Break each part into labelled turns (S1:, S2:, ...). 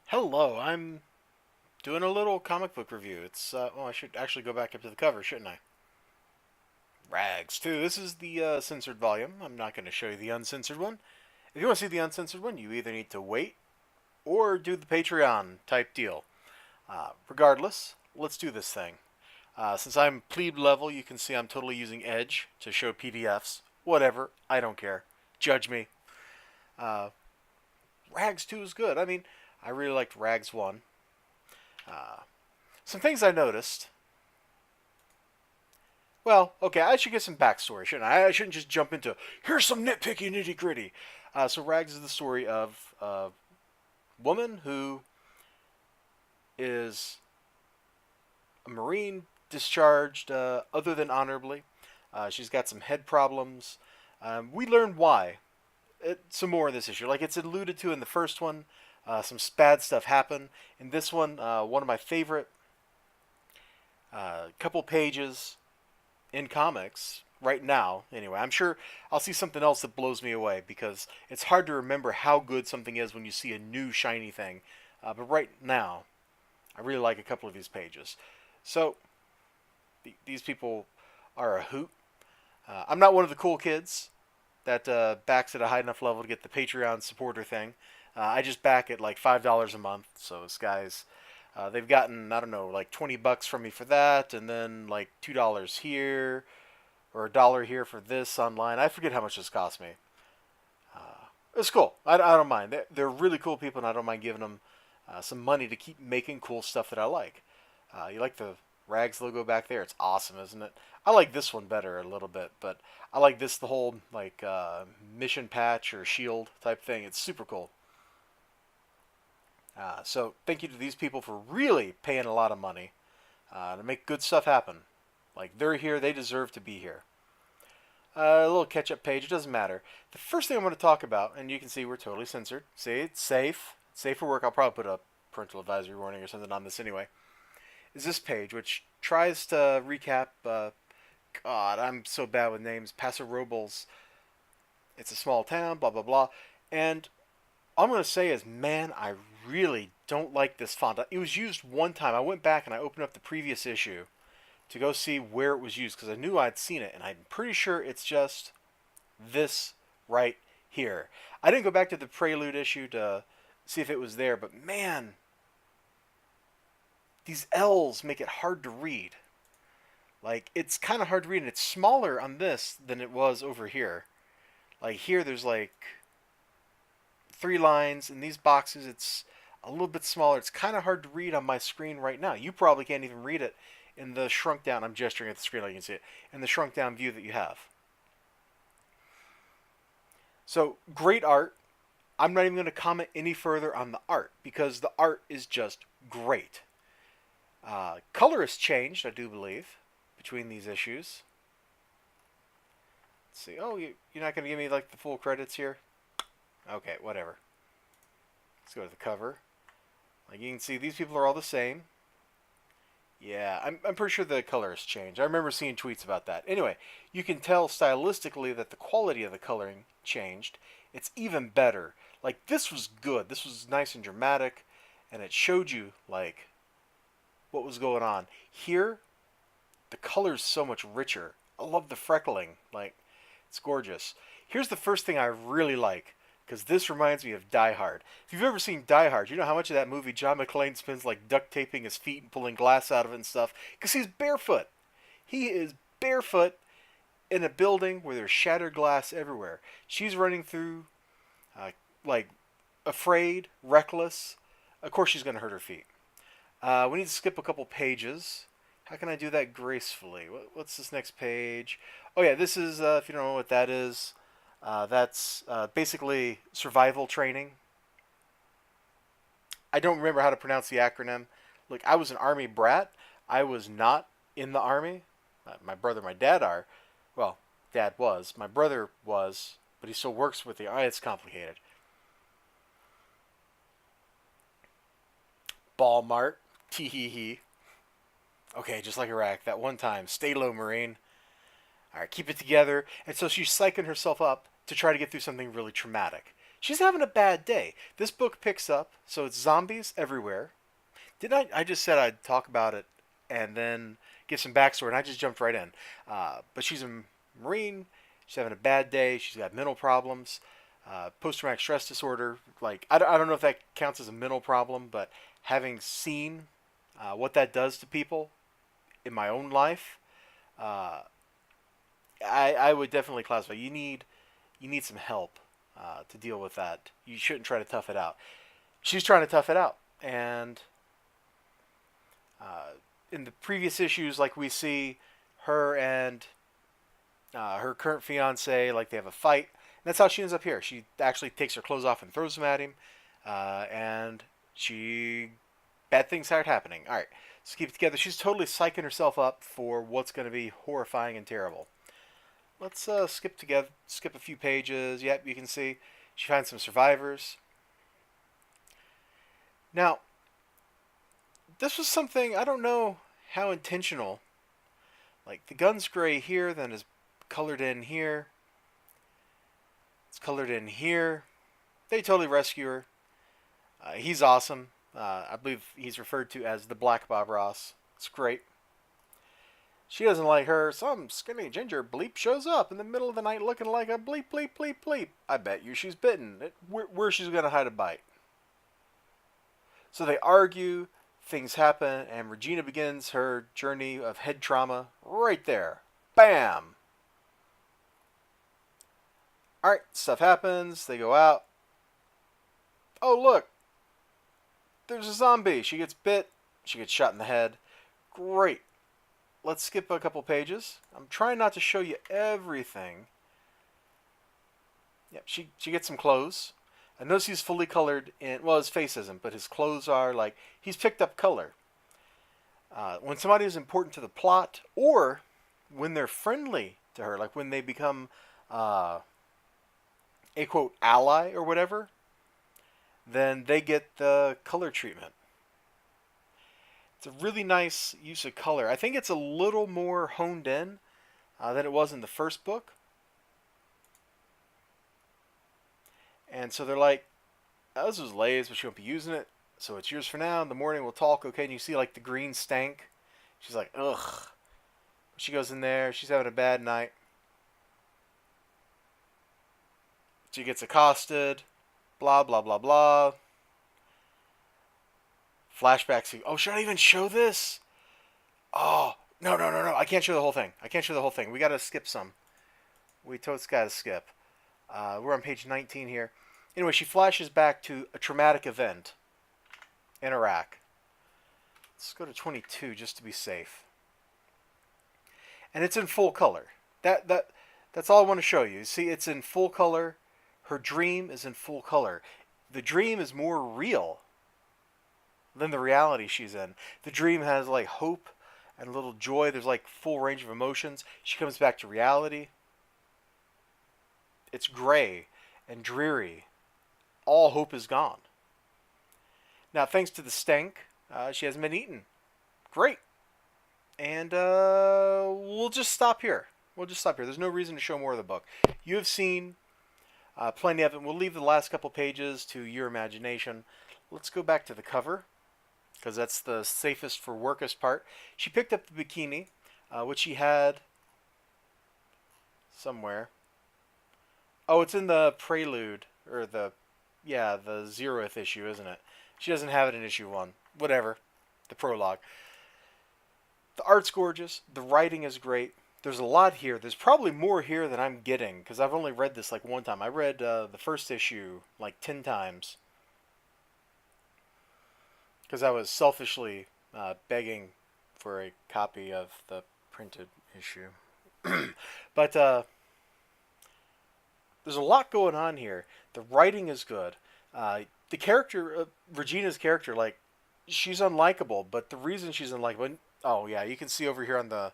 S1: Hello, I'm doing a little comic book review. I should actually go back up to the cover, shouldn't I? Rags, too. This is the censored volume. I'm not going to show you the uncensored one. If you want to see the uncensored one, you either need to wait or do the Patreon type deal. Regardless, let's do this thing. Since I'm plebe level, you can see I'm totally using Edge to show PDFs. Whatever, I don't care. Judge me. Uh, Rags 2 is good. I mean, I really liked Rags 1. Uh, some things I noticed. Well, okay, I should get some backstory, shouldn't I? I shouldn't just jump into here's some nitpicky nitty gritty. So Rags is the story of a woman who is a Marine discharged other than honorably. She's got some head problems. We learn why. Some more in this issue. Like it's alluded to in the first one, some bad stuff happened. In this one, one of my favorite couple pages in comics right now anyway. I'm sure I'll see something else that blows me away because it's hard to remember how good something is when you see a new shiny thing. But right now, I really like a couple of these pages. So these people are a hoot. I'm not one of the cool kids that backs at a high enough level to get the Patreon supporter thing. I just back at like $5 a month. So this guy's they've gotten, I don't know, like $20 from me for that, and then like $2 here, or $1 here for this online. I forget how much this cost me. It's cool. I don't mind. They're really cool people, and I don't mind giving them some money to keep making cool stuff that I like. You like the Rags logo back there? It's awesome, isn't it? I like this one better a little bit, but I like this, the whole like mission patch or shield type thing. It's super cool. So thank you to these people for really paying a lot of money to make good stuff happen. Like they're here, they deserve to be here. A little catch-up page. It doesn't matter. The first thing I'm going to talk about, and you can see we're totally censored. See, it's safe. It's safe for work. I'll probably put a parental advisory warning or something on this anyway. Is this page, which tries to recap. God, I'm so bad with names. Paso Robles. It's a small town. Blah blah blah. And all I'm going to say is, man, I really don't like this font. It was used one time. I went back and I opened up the previous issue to go see where it was used because I knew I'd seen it, and I'm pretty sure it's just this right here. I didn't go back to the Prelude issue to see if it was there, but man, these L's make it hard to read. Like, it's kind of hard to read, and it's smaller on this than it was over here. Like, here there's like 3 lines. In these boxes, it's a little bit smaller. It's kind of hard to read on my screen right now. You probably can't even read it in the shrunk down. I'm gesturing at the screen like you can see it. In the shrunk down view that you have. So, great art. I'm not even going to comment any further on the art because the art is just great. Color has changed, I do believe, between these issues. Let's see. Oh, you're not going to give me like the full credits here? Okay, whatever. Let's go to the cover. Like you can see, these people are all the same. Yeah, I'm pretty sure the color has changed. I remember seeing tweets about that. Anyway, you can tell stylistically that the quality of the coloring changed. It's even better. Like, this was good. This was nice and dramatic, and it showed you, like, what was going on. Here, the color's so much richer. I love the freckling. Like, it's gorgeous. Here's the first thing I really like, because this reminds me of Die Hard. If you've ever seen Die Hard, you know how much of that movie John McClane spends like duct taping his feet and pulling glass out of it and stuff? Because he's barefoot. He is barefoot in a building where there's shattered glass everywhere. She's running through, like, afraid, reckless. Of course, she's going to hurt her feet. We need to skip a couple pages. How can I do that gracefully? What's this next page? Oh, yeah, this is, if you don't know what that is, that's basically survival training. I don't remember how to pronounce the acronym. Look, I was an Army brat. I was not in the Army. My brother and my dad are. Well, dad was. My brother was, but he still works with the Army. It's complicated. Ball Mart. Tee hee hee. Okay, just like Iraq. That one time. Stay low, Marine. All right, keep it together. And so she's psyching herself up to try to get through something really traumatic. She's having a bad day. This book picks up, so it's zombies everywhere. Didn't I just said I'd talk about it and then give some backstory, and I just jumped right in. But she's a Marine. She's having a bad day. She's got mental problems, post-traumatic stress disorder. Like, I don't know if that counts as a mental problem, but having seen what that does to people in my own life, uh, I would definitely classify. You need some help to deal with that. You shouldn't try to tough it out. She's trying to tough it out, and in the previous issues, like we see her and her current fiance, like they have a fight. And that's how she ends up here. She actually takes her clothes off and throws them at him, and bad things start happening. All right, let's keep it together. She's totally psyching herself up for what's going to be horrifying and terrible. Let's skip a few pages. Yep, you can see she finds some survivors. Now, this was something, I don't know how intentional. Like, the gun's gray here, then is colored in here. It's colored in here. They totally rescue her. He's awesome. I believe he's referred to as the Black Bob Ross. It's great. She doesn't like her. Some skinny ginger bleep shows up in the middle of the night looking like a bleep, bleep, bleep, bleep. I bet you she's bitten. Where she's going to hide a bite. So they argue. Things happen, and Regina begins her journey of head trauma right there. Bam! Alright, stuff happens. They go out. Oh, look. There's a zombie. She gets bit. She gets shot in the head. Great. Let's skip a couple pages. I'm trying not to show you everything. Yep, she gets some clothes. I notice he's fully colored in, well, his face isn't, but his clothes are like, he's picked up color. When somebody is important to the plot, or when they're friendly to her, like when they become a quote ally or whatever, then they get the color treatment. It's a really nice use of color. I think it's a little more honed in than it was in the first book. And so they're like, oh, this was Lay's, but she won't be using it. So it's yours for now. In the morning we'll talk, okay? And you see like the green stank. She's like, ugh. She goes in there. She's having a bad night. She gets accosted. Blah, blah, blah, blah. Flashbacks. Oh, should I even show this? Oh, no. I can't show the whole thing. We got to skip some. We totes got to skip. We're on page 19 here. Anyway, she flashes back to a traumatic event in Iraq. Let's go to 22 just to be safe. And it's in full color. That's all I want to show you. See, it's in full color. Her dream is in full color. The dream is more real than the reality she's in. The dream has like hope and a little joy. There's like full range of emotions. She comes back to reality. It's gray and dreary. All hope is gone. Now, thanks to the stank, she hasn't been eaten. Great. And we'll just stop here. There's no reason to show more of the book. You have seen plenty of it. We'll leave the last couple pages to your imagination. Let's go back to the cover, because that's the safest for workist part. She picked up the bikini, which she had somewhere. Oh, it's in the prelude, or the 0th issue, isn't it? She doesn't have it in issue 1. Whatever. The prologue. The art's gorgeous. The writing is great. There's a lot here. There's probably more here than I'm getting, because I've only read this like one time. I read the first issue like 10 times. Because I was selfishly begging for a copy of the printed issue. But there's a lot going on here. The writing is good. The character, Regina's character, like, she's unlikable, but the reason she's unlikable... Oh, yeah, you can see over here on the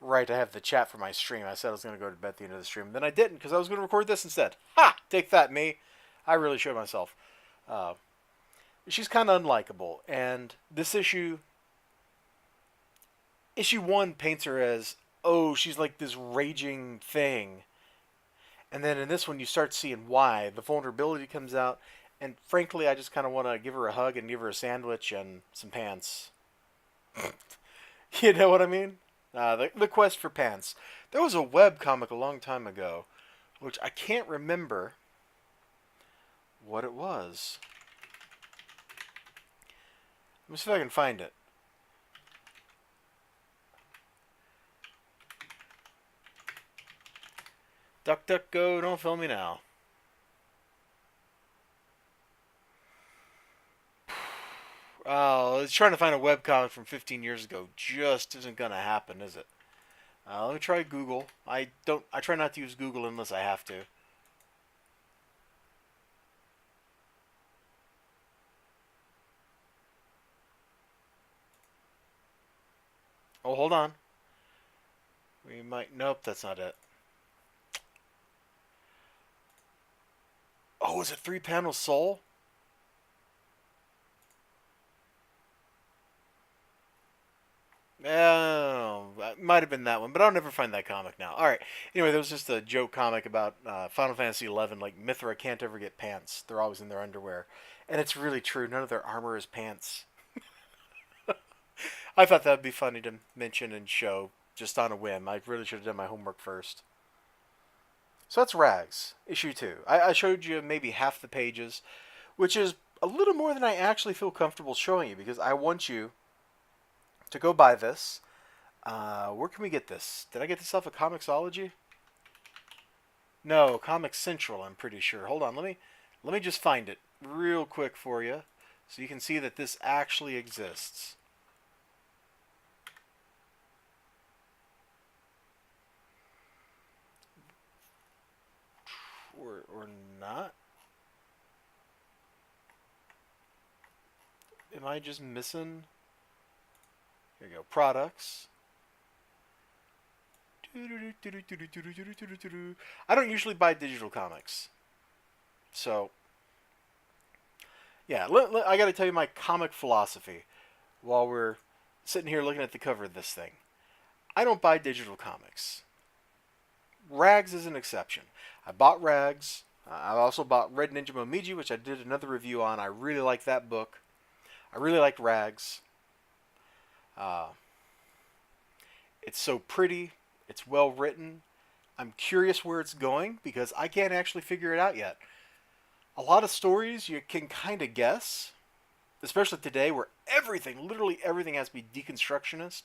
S1: right, I have the chat for my stream. I said I was going to go to bed at the end of the stream. Then I didn't, because I was going to record this instead. Ha! Take that, me. I really showed myself. She's kind of unlikable, and this issue... Issue 1 paints her as, oh, she's like this raging thing. And then in this one, you start seeing why the vulnerability comes out. And frankly, I just kind of want to give her a hug and give her a sandwich and some pants. You know what I mean? The quest for pants. There was a web comic a long time ago, which I can't remember what it was. Let me see if I can find it. Duck, duck, go, don't film me now. Oh, it's trying to find a webcomic from 15 years ago just isn't gonna happen, is it? Let me try Google. I try not to use Google unless I have to. Oh, hold on. We might, nope, that's not it. Oh, is it 3-Panel Soul? Oh, it might have been that one, but I'll never find that comic now. All right. Anyway, there was just a joke comic about Final Fantasy XI. Like Mithra can't ever get pants; they're always in their underwear, and it's really true. None of their armor is pants. I thought that'd be funny to mention and show just on a whim. I really should have done my homework first. So that's Rags, issue 2. I showed you maybe half the pages, which is a little more than I actually feel comfortable showing you because I want you to go buy this. Where can we get this? Did I get this off of Comixology? No, Comic Central, I'm pretty sure. Hold on, let me just find it real quick for you so you can see that this actually exists. Or not? Am I just missing? Here you go. Products. I don't usually buy digital comics. So, yeah, I gotta tell you my comic philosophy while we're sitting here looking at the cover of this thing. I don't buy digital comics. Rags is an exception. I bought Rags. I also bought Red Ninja Momiji, which I did another review on. I really like that book. I really like Rags. Uh, it's so pretty. It's well written. I'm curious where it's going because I can't actually figure it out yet. A lot of stories you can kind of guess, especially today where everything, literally everything has to be deconstructionist.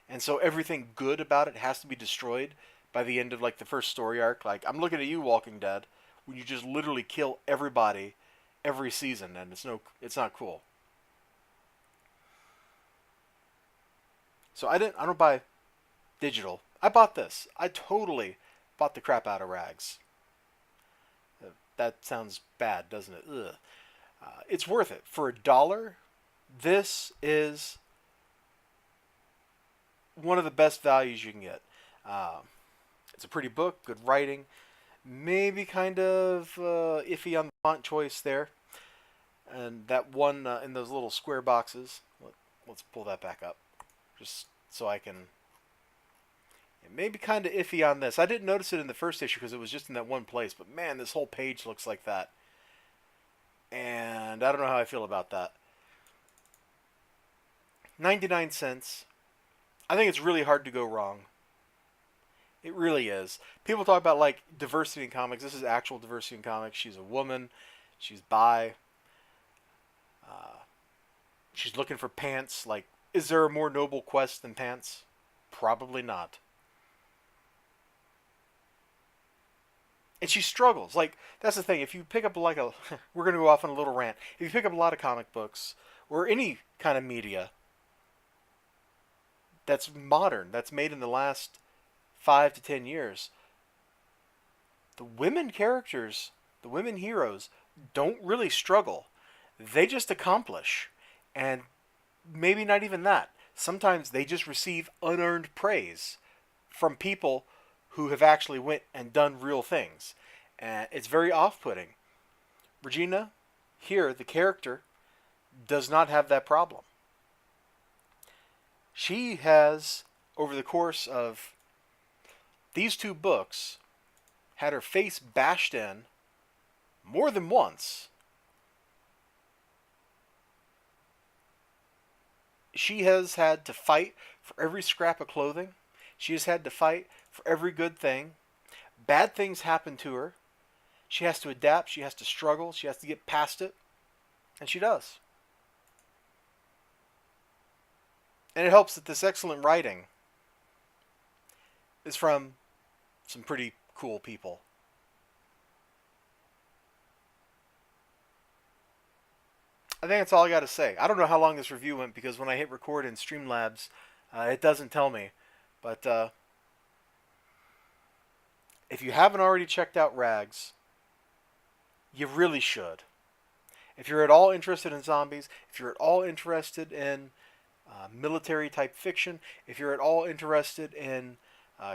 S1: And so everything good about it has to be destroyed by the end of like the first story arc. Like I'm looking at you, Walking Dead, when you just literally kill everybody every season, and it's not cool. So I don't buy digital. I bought this. I totally bought the crap out of Rags. That sounds bad, doesn't it? Ugh. It's worth it for $1. This is one of the best values you can get. It's a pretty book, good writing, maybe kind of iffy on the font choice there, and that one in those little square boxes. Let's pull that back up, just so I can. Maybe kind of iffy on this. I didn't notice it in the first issue because it was just in that one place, but man, this whole page looks like that, and I don't know how I feel about that. 99 cents. I think it's really hard to go wrong. It really is. People talk about like diversity in comics. This is actual diversity in comics. She's a woman. She's bi. Uh, she's looking for pants. Like, is there a more noble quest than pants? Probably not. And she struggles. Like, that's the thing. If you pick up like a, we're gonna go off on a little rant. If you pick up a lot of comic books or any kind of media that's modern, that's made in the last 5 to 10 years, the women characters, the women heroes, don't really struggle. They just accomplish. And maybe not even that. Sometimes they just receive unearned praise from people who have actually went and done real things. And it's very off-putting. Regina, here, the character, does not have that problem. She has, over the course of these 2 books, had her face bashed in more than once. She has had to fight for every scrap of clothing. She has had to fight for every good thing. Bad things happen to her. She has to adapt. She has to struggle. She has to get past it. And she does. And it helps that this excellent writing is from some pretty cool people. I think that's all I got to say. I don't know how long this review went because when I hit record in Streamlabs, it doesn't tell me. But if you haven't already checked out Rags, you really should. If you're at all interested in zombies, if you're at all interested in military type fiction, if you're at all interested in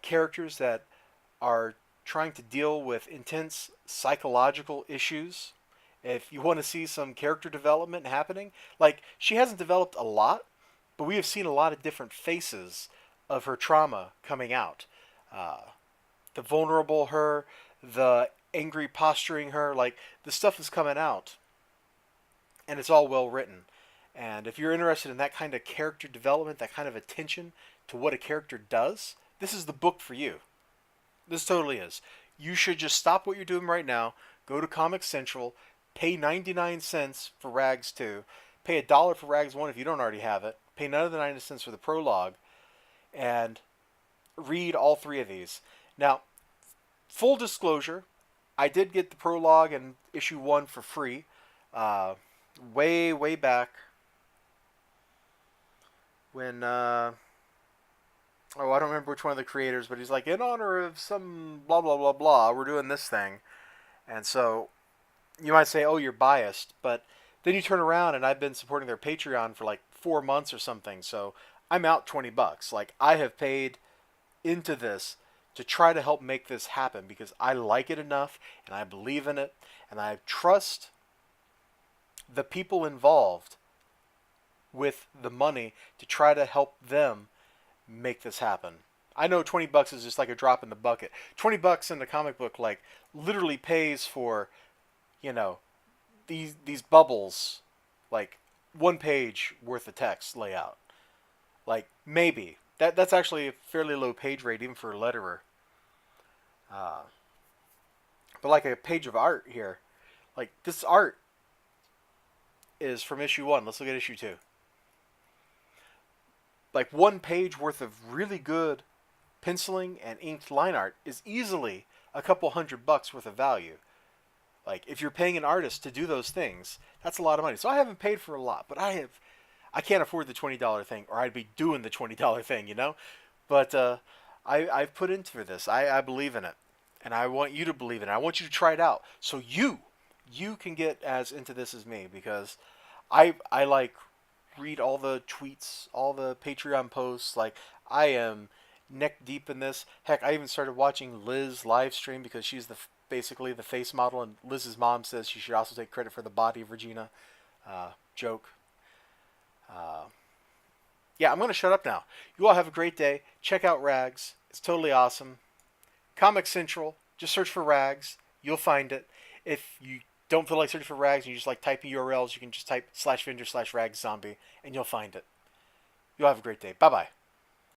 S1: characters that are trying to deal with intense psychological issues, if you want to see some character development happening, like she hasn't developed a lot, but we have seen a lot of different faces of her trauma coming out. The vulnerable her, the angry posturing her, like the stuff is coming out, and it's all well written. And if you're interested in that kind of character development, that kind of attention to what a character does, this is the book for you. This totally is. You should just stop what you're doing right now, go to Comic Central, pay 99 cents for Rags 2, pay $1 for Rags 1 if you don't already have it, pay none of the 90 cents for the prologue, and read all three of these. Now, full disclosure, I did get the prologue and issue 1 for free way back when I don't remember which one of the creators, but he's like, in honor of some blah blah blah blah, we're doing this thing. And so you might say, oh, you're biased, but then you turn around and I've been supporting their Patreon for like 4 months or something, so I'm out $20. Like, I have paid into this to try to help make this happen because I like it enough and I believe in it and I trust the people involved with the money to try to help them make this happen. I know $20 is just like a drop in the bucket. $20 in the comic book like literally pays for, you know, these bubbles, like 1 page worth of text layout. Like maybe that's actually a fairly low page rate even for a letterer. But like a page of art here, like this art is from issue 1. Let's look at issue 2. Like 1 page worth of really good penciling and inked line art is easily a couple $100 worth of value. Like if you're paying an artist to do those things, that's a lot of money. So I haven't paid for a lot, but I can't afford the $20 thing, or I'd be doing the $20 thing, you know. But I've put into this. I believe in it, and I want you to believe in it. I want you to try it out, so you can get as into this as me, because I like read all the tweets, all the Patreon posts. Like I am neck deep in this. Heck, I even started watching Liz live stream because she's basically the face model, and Liz's mom says she should also take credit for the body of Regina. Joke. Yeah, I'm going to shut up now. You all have a great day. Check out Rags. It's totally awesome. Comic Central. Just search for Rags. You'll find it. If you don't feel like searching for Rags and you just like typing URLs, you can just type /vendor/rags zombie and you'll find it. You'll have a great day. Bye-bye.